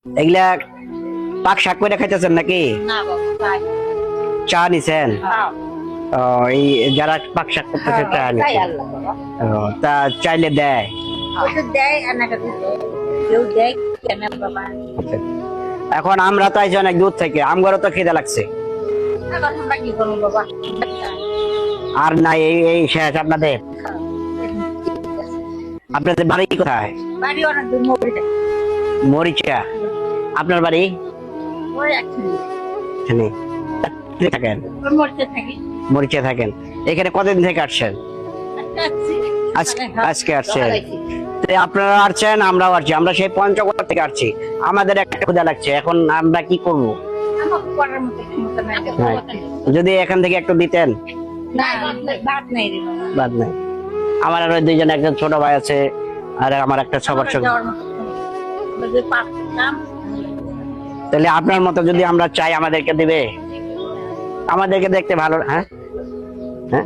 এগুলা পাক শাক করে খাইতেছেন নাকি? না বাবা, চা নিছেন? ও, এই যারা পাক শাক করতেছে চা তাই নিছেন? আল্লাহ বাবা। ও, তা চাইলে দেয়? ওষুধ দেয় আর না কিছু দেয়। কেউ দেয় কেন বাবা? আচ্ছা। এখন আমরা তো আইছি অনেক দূর থেকে, আমগরও তো খিদে লাগছে। এখন আমরা কি করবো বাবা? আর নাই এই এই শেষ আপনাদের? আপনাদের বাড়ি কোথায়? বাড়ি অনেক দূর মরে যায়। মরিচা। আপনার বাড়ি ওই actually, এখানে থাকেন? ওই মরতে থাকি। মরিচা থাকেন। এখানে কতদিন থেকে আসছেন? আজকে আজকে আসছেন? তো আপনারা আসছেন, আমরাও আসছি। আমরা সেই পঞ্চগড় থেকে আসছি। আমাদের একটা ক্ষুধা লাগছে, এখন আমরা কি করব? আমাকে করার মতো ক্ষমতা নাই। নাই। যদি এখান থেকে একটু দিতেন। না, ভাত নাই রে বাবা। বাদ নাই। আমার আর ওই দুইজন, একজন ছোট ভাই আছে আর আমার একটা সবার সঙ্গে। যাওয়ার মতো ক্ষমতা নাই। আমরা যদি পারতাম, তাহলে আপনার মতো যদি আমরা চাই আমাদেরকে দিবে? আমাদেরকে দেখতে ভালো, হ্যাঁ হ্যাঁ